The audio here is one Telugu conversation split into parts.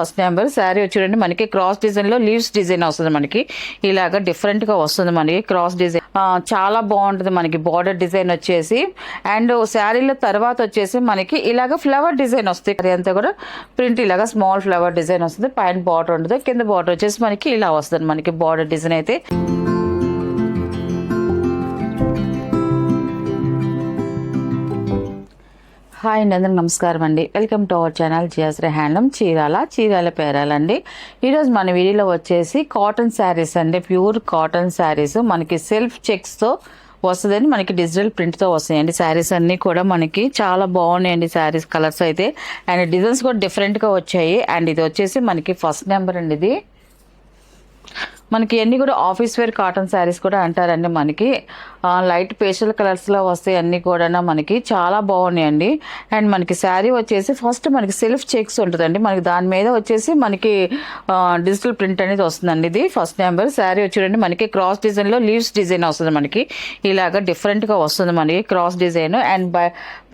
ఫస్ట్ నెంబర్ శారీ చూడండి మనకి క్రాస్ డిజైన్ లో లీవ్స్ డిజైన్ వస్తుంది. మనకి ఇలాగా డిఫరెంట్ గా వస్తుంది. మనకి క్రాస్ డిజైన్ చాలా బాగుంటుంది. మనకి బార్డర్ డిజైన్ వచ్చేసి అండ్ శారీలో తర్వాత వచ్చేసి మనకి ఇలాగ ఫ్లవర్ డిజైన్ వస్తుంది. కర్రీ అంతా కూడా ప్రింట్ ఇలాగా స్మాల్ ఫ్లవర్ డిజైన్ వస్తుంది. పైన బార్డర్ ఉంటుంది, కింద బార్డర్ వచ్చేసి మనకి ఇలా వస్తుంది. మనకి బార్డర్ డిజైన్ అయితే హాయ్ అండి, అందరికి నమస్కారం అండి. Welcome to our channel Jiyashri handloom Chirala పేరాలండి. ఈరోజు మన వీడియోలో వచ్చేసి కాటన్ శారీస్ అండి, ప్యూర్ కాటన్ శారీస్ మనకి సెల్ఫ్ చెక్స్తో వస్తుందండి. మనకి డిజిటల్ ప్రింట్తో వస్తాయండి. శారీస్ అన్నీ కూడా మనకి చాలా బాగున్నాయండి. శారీస్ కలర్స్ అయితే అండ్ డిజైన్స్ కూడా డిఫరెంట్గా వచ్చాయి. అండ్ ఇది వచ్చేసి మనకి ఫస్ట్ నెంబర్ అండి. ఇది మనకి అన్నీ కూడా ఆఫీస్ వేర్ కాటన్ శారీస్ కూడా అంటారండి. మనకి లైట్ పేస్టల్ కలర్స్లో వస్తాయి. అన్నీ కూడా మనకి చాలా బాగున్నాయండి. అండ్ మనకి శారీ వచ్చేసి ఫస్ట్ మనకి సెల్ఫ్ చెక్స్ ఉంటుందండి. మనకి దాని మీద వచ్చేసి మనకి డిజిటల్ ప్రింట్ అనేది వస్తుందండి. ఇది ఫస్ట్ నెంబర్. శారీ వచ్చేయండి మనకి క్రాస్ డిజైన్లో లీవ్స్ డిజైన్ వస్తుంది. మనకి ఇలాగ డిఫరెంట్గా వస్తుంది మనకి క్రాస్ డిజైన్. అండ్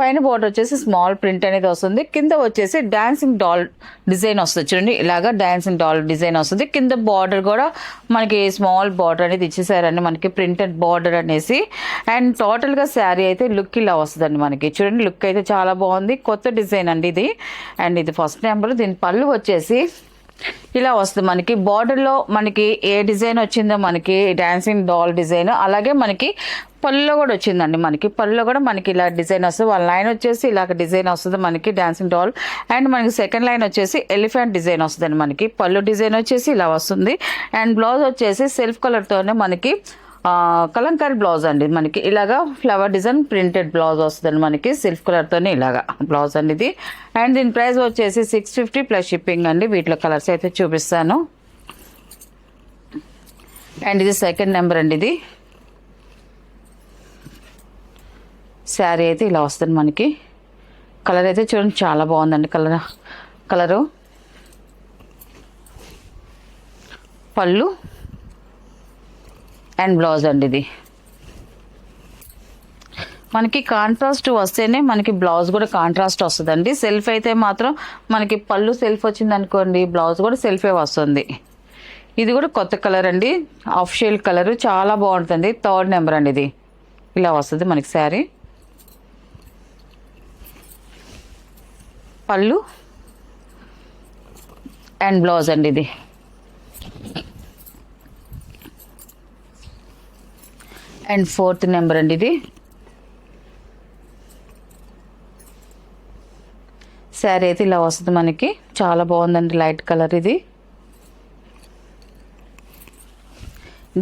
పైన బోర్డర్ వచ్చేసి స్మాల్ ప్రింట్ అనేది వస్తుంది. కింద వచ్చేసి డాన్సింగ్ డాల్ డిజైన్ వస్తుంది. చూడండి ఇలాగ డాన్సింగ్ డాల్ డిజైన్ వస్తుంది. కింద బార్డర్ కూడా మనకి స్మాల్ బార్డర్ అనేది ఇచ్చేసారండి, మనకి ప్రింటెడ్ బార్డర్ అనేసి. అండ్ టోటల్గా శారీ అయితే లుక్ ఇలా వస్తుందండి. మనకి చూడండి లుక్ అయితే చాలా బాగుంది. కొత్త డిజైన్ అండి ఇది. అండ్ ఇది ఫస్ట్ నెంబర్. దీని పళ్ళు వచ్చేసి ఇలా వస్తుంది. మనకి బార్డర్లో మనకి ఏ డిజైన్ వచ్చిందో మనకి డాన్సింగ్ డాల్ డిజైన్ అలాగే మనకి పళ్ళులో కూడా వచ్చిందండి. మనకి పళ్ళులో కూడా మనకి ఇలా డిజైన్ వస్తుంది. వాళ్ళ లైన్ వచ్చేసి ఇలాగ డిజైన్ వస్తుంది మనకి డాన్సింగ్ డాల్. అండ్ మనకి సెకండ్ లైన్ వచ్చేసి ఎలిఫెంట్ డిజైన్ వస్తుందండి. మనకి పళ్ళు డిజైన్ వచ్చేసి ఇలా వస్తుంది. అండ్ బ్లౌజ్ వచ్చేసి సెల్ఫ్ కలర్తోనే మనకి కలంకారీ బ్లౌజ్ అండి. మనకి ఇలాగా ఫ్లవర్ డిజైన్ ప్రింటెడ్ బ్లౌజ్ వస్తుందండి. మనకి సెల్ఫ్ కలర్తోనే ఇలాగా బ్లౌజ్ అండి ఇది. అండ్ దీని ప్రైస్ వచ్చేసి 650 ప్లస్ షిప్పింగ్ అండి. వీటిలో కలర్స్ అయితే చూపిస్తాను. అండ్ ఇది సెకండ్ నెంబర్ అండి. ఇది శారీ అయితే ఇలా వస్తుంది. మనకి కలర్ అయితే చూడండి చాలా బాగుందండి. కలరు పళ్ళు అండ్ బ్లౌజ్ అండి. ఇది మనకి కాంట్రాస్ట్ వస్తేనే మనకి బ్లౌజ్ కూడా కాంట్రాస్ట్ వస్తుందండి. సెల్ఫ్ అయితే మాత్రం మనకి పళ్ళు సెల్ఫ్ వచ్చింది అనుకోండి, బ్లౌజ్ కూడా సెల్ఫే వస్తుంది. ఇది కూడా కొత్త కలర్ అండి, ఆఫ్ షేల్ కలర్ చాలా బాగుంటుంది. థర్డ్ నెంబర్ అండి. ఇది ఇలా వస్తుంది మనకి శారీ. పళ్ళు అండ్ బ్లౌజ్ అండి. ఇది అండ్ ఫోర్త్ నెంబర్ అండి. ఇది శారీ అయితే ఇలా వస్తుంది మనకి. చాలా బాగుందండి, లైట్ కలర్. ఇది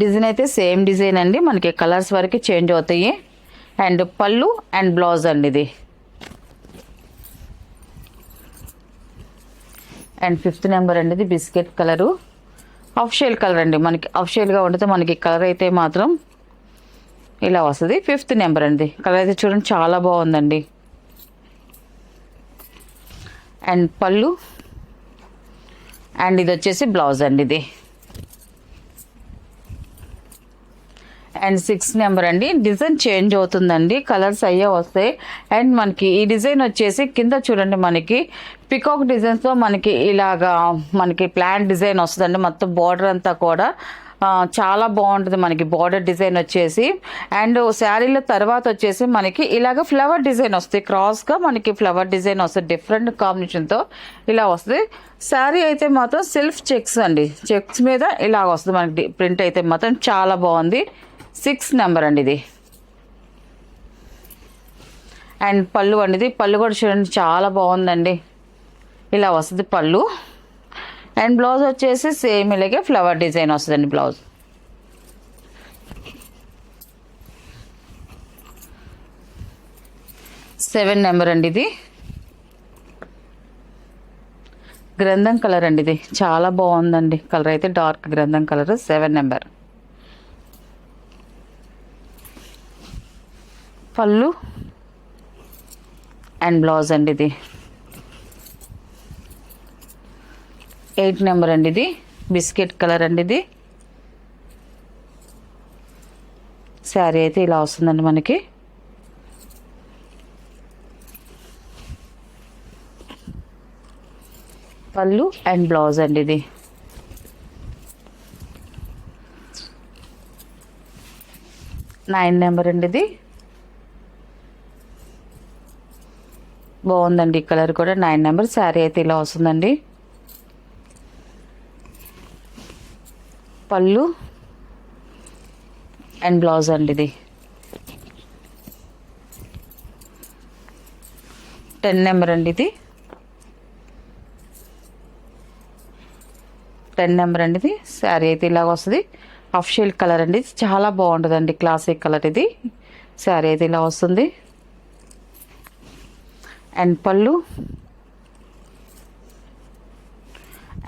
డిజైన్ అయితే సేమ్ డిజైన్ అండి. మనకి కలర్స్ వరకు చేంజ్ అవుతాయి. అండ్ పళ్ళు అండ్ బ్లౌజ్ అండి. ఇది అండ్ ఫిఫ్త్ నెంబర్ అండి. ఇది biscuit colour, of shale colour అండి. మనకి ఆఫ్ షేల్గా ఉంటుంది. మనకి కలర్ అయితే మాత్రం ఇలా వస్తుంది. ఫిఫ్త్ నెంబర్ అండి. కలర్ అయితే చూడండి చాలా బాగుందండి. అండ్ పళ్ళు అండ్ ఇది వచ్చేసి బ్లౌజ్ అండి. ఇది అండ్ 6 నెంబర్ అండి. డిజైన్ చేంజ్ అవుతుందండి, కలర్స్ అయ్యే వస్తాయి. అండ్ మనకి ఈ డిజైన్ వచ్చేసి కింద చూడండి మనకి పికాక్ డిజైన్స్తో మనకి ఇలాగా మనకి ప్లాంట్ డిజైన్ వస్తుందండి. మొత్తం బార్డర్ అంతా కూడా చాలా బాగుంటుంది. మనకి బార్డర్ డిజైన్ వచ్చేసి అండ్ శారీలో తర్వాత వచ్చేసి మనకి ఇలాగ ఫ్లవర్ డిజైన్ వస్తుంది. క్రాస్గా మనకి ఫ్లవర్ డిజైన్ వస్తుంది. డిఫరెంట్ కాంబినేషన్తో ఇలా వస్తుంది. శారీ అయితే మాత్రం సెల్ఫ్ చెక్స్ అండి. చెక్స్ మీద ఇలాగ వస్తుంది మనకి ప్రింట్ అయితే మాత్రం చాలా బాగుంది. 6 నెంబర్ అండి. ఇది అండ్ పళ్ళు అండి. ఇది పళ్ళు కూడా చూడండి చాలా బాగుందండి. ఇలా వస్తుంది పళ్ళు. అండ్ బ్లౌజ్ వచ్చేసి సేమ్ ఇలాగే ఫ్లవర్ డిజైన్ వస్తుందండి బ్లౌజ్. సెవెన్ నెంబర్ అండి. ఇది గ్రంథం కలర్ అండి. ఇది చాలా బాగుందండి. కలర్ అయితే డార్క్ గ్రంథం కలర్. 7 నెంబర్. పళ్ళు అండ్ బ్లౌజ్ అండి. ఇది 8 నెంబర్ అండి. ఇది బిస్కెట్ కలర్ అండి. ఇది శారీ అయితే ఇలా వస్తుందండి మనకి. పళ్ళు అండ్ బ్లౌజ్ అండి ఇది. నైన్ నెంబర్ అండి ఇది. బాగుందండి ఈ కలర్ కూడా. 9 నెంబర్ శారీ అయితే ఇలా వస్తుందండి. పళ్ళు అండ్ బ్లౌజ్ అండి ఇది. 10 నెంబర్ అండి ఇది. 10 నెంబర్ అండి ఇది. శారీ అయితే ఇలాగ వస్తుంది. హాఫ్ షేడ్ కలర్ అండి. చాలా బాగుంటుందండి, క్లాసిక్ కలర్ ఇది. శారీ అయితే ఇలా వస్తుంది. అండ్ పళ్ళు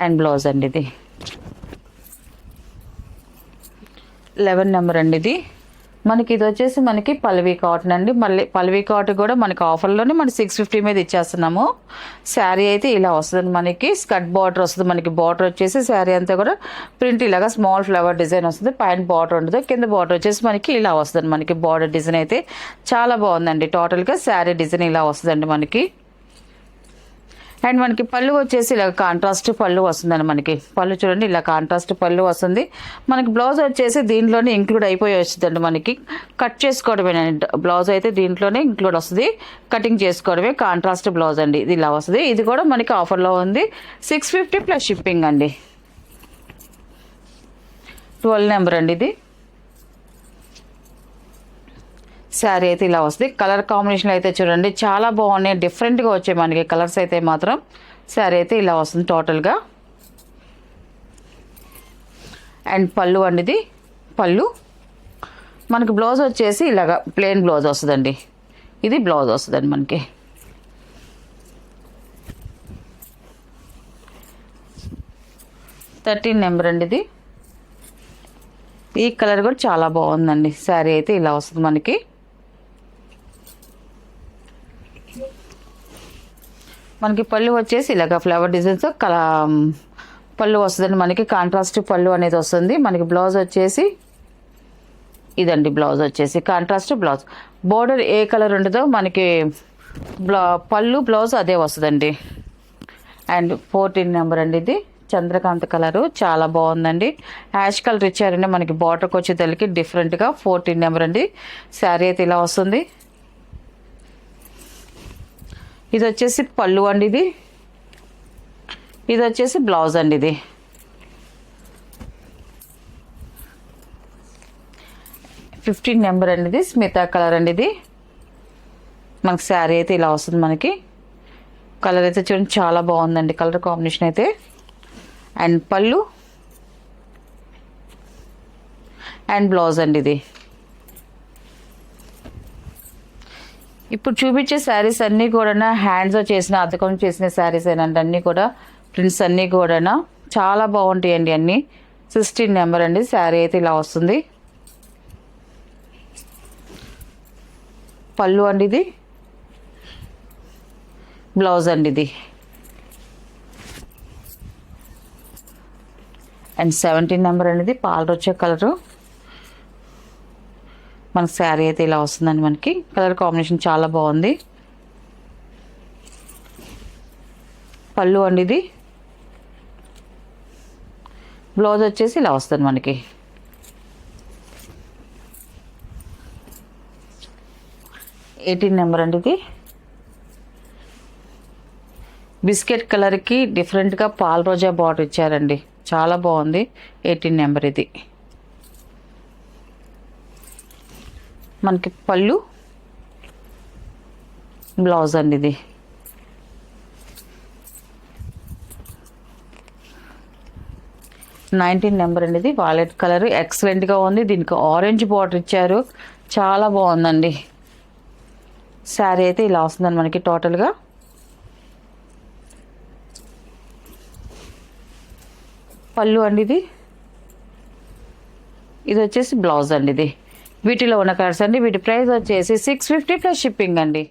అండ్ బ్లౌజ్ అండి ఇది. 11 నెంబర్ అండి ఇది. మనకి ఇది వచ్చేసి మనకి పల్వీ కాటన్ అండి. మళ్ళీ పల్వీ కాటన్ కూడా మనకి ఆఫర్లోనే మనం 650 మీద ఇచ్చేస్తున్నాము. శారీ అయితే ఇలా వస్తుంది. మనకి స్కర్ట్ బార్డర్ వస్తుంది. మనకి బార్డర్ వచ్చేసి శారీ అంతా కూడా ప్రింట్ ఇలాగా స్మాల్ ఫ్లవర్ డిజైన్ వస్తుంది. పైన బార్డర్ ఉండదు, కింద బార్డర్ వచ్చేసి మనకి ఇలా వస్తుంది. మనకి బార్డర్ డిజైన్ అయితే చాలా బాగుందండి. టోటల్గా శారీ డిజైన్ ఇలా వస్తుందండి మనకి. అండ్ మనకి పళ్ళు వచ్చేసి ఇలా కాంట్రాస్ట్ పళ్ళు వస్తుందండి. మనకి పళ్ళు చూడండి ఇలా కాంట్రాస్ట్ పళ్ళు వస్తుంది. మనకి బ్లౌజ్ వచ్చేసి దీంట్లోనే ఇంక్లూడ్ అయిపోయి వస్తుందండి. మనకి కట్ చేసుకోవడమేనండి. బ్లౌజ్ అయితే దీంట్లోనే ఇంక్లూడ్ వస్తుంది. కటింగ్ చేసుకోవడమే. కాంట్రాస్ట్ బ్లౌజ్ అండి ఇది ఇలా వస్తుంది. ఇది కూడా మనకి ఆఫర్లో ఉంది. 650 ప్లస్ షిప్పింగ్ అండి. 12 నెంబర్ అండి ఇది. శారీ అయితే ఇలా వస్తుంది. కలర్ కాంబినేషన్ అయితే చూడండి చాలా బాగున్నాయి. డిఫరెంట్గా వచ్చాయి మనకి కలర్స్ అయితే మాత్రం. శారీ అయితే ఇలా వస్తుంది టోటల్గా. అండ్ పళ్ళు అండి ఇది. పళ్ళు మనకి బ్లౌజ్ వచ్చేసి ఇలాగా ప్లెయిన్ బ్లౌజ్ వస్తుందండి. ఇది బ్లౌజ్ వస్తుందండి మనకి. థర్టీన్ నెంబర్ అండి ఇది. ఈ కలర్ కూడా చాలా బాగుందండి. శారీ అయితే ఇలా వస్తుంది మనకి. మనకి పళ్ళు వచ్చేసి ఇలాగ ఫ్లవర్ డిజైన్స్ పళ్ళు వస్తుందండి. మనకి కాంట్రాస్ట్ పళ్ళు అనేది వస్తుంది. మనకి బ్లౌజ్ వచ్చేసి ఇదండి. బ్లౌజ్ వచ్చేసి కాంట్రాస్ట్ బ్లౌజ్. బోర్డర్ ఏ కలర్ ఉండదో మనకి పళ్ళు బ్లౌజ్ అదే వస్తుందండి. అండ్ 14 నెంబర్ అండి ఇది. చంద్రకాంత్ కలరు చాలా బాగుందండి. యాష్ కలర్ ఇచ్చారండి మనకి బార్డర్కి వచ్చేసరికి డిఫరెంట్గా. 14 నెంబర్ అండి. శారీ అయితే ఇలా వస్తుంది. ఇది వచ్చేసి పళ్ళు అండి ఇది. ఇది వచ్చేసి బ్లౌజ్ అండి ఇది. ఫిఫ్టీన్ నెంబర్ అండి ఇది. స్మితా కలర్ అండి ఇది. మనకి శారీ అయితే ఇలా వస్తుంది మనకి. కలర్ అయితే చూడండి చాలా బాగుందండి కలర్ కాంబినేషన్ అయితే. అండ్ పళ్ళు అండ్ బ్లౌజ్ అండి ఇది. ఇప్పుడు చూపించే శారీస్ అన్నీ కూడా హ్యాండ్స్తో చేసిన అద్దకం చేసిన శారీస్ ఏనండి. అన్నీ కూడా ప్రింట్స్ అన్నీ కూడా చాలా బాగుంటాయండి అన్నీ. 16 నెంబర్ అండి. శారీ అయితే ఇలా వస్తుంది. పళ్ళు అండి ఇది. బ్లౌజ్ అండి ఇది. అండ్ 17 నెంబర్ అనేది పాలు వచ్చే కలరు. మనకి శారీ అయితే ఇలా వస్తుందండి మనకి. కలర్ కాంబినేషన్ చాలా బాగుంది. పళ్ళు అండి ఇది. బ్లౌజ్ వచ్చేసి ఇలా వస్తుంది మనకి. ఎయిటీన్ నెంబర్ అండి ఇది. బిస్కెట్ కలర్కి డిఫరెంట్గా పాల రోజా బార్డర్ ఇచ్చారండి. చాలా బాగుంది. 18 నెంబర్ ఇది. మనకి పళ్ళు బ్లౌజ్ అండి ఇది. 19 నెంబర్ అండి ఇది. వాలెట్ కలర్ ఎక్సలెంట్గా ఉంది. దీనికి ఆరెంజ్ బార్డర్ ఇచ్చారు. చాలా బాగుందండి. శారీ అయితే ఇలా వస్తుందండి మనకి టోటల్గా. పళ్ళు అండి ఇది. ఇది వచ్చేసి బ్లౌజ్ అండి ఇది. వీటిలో ఉన్న కలర్స్ అండి. వీటి ప్రైస్ వచ్చేసి 650 ప్లస్ షిప్పింగ్ అండి.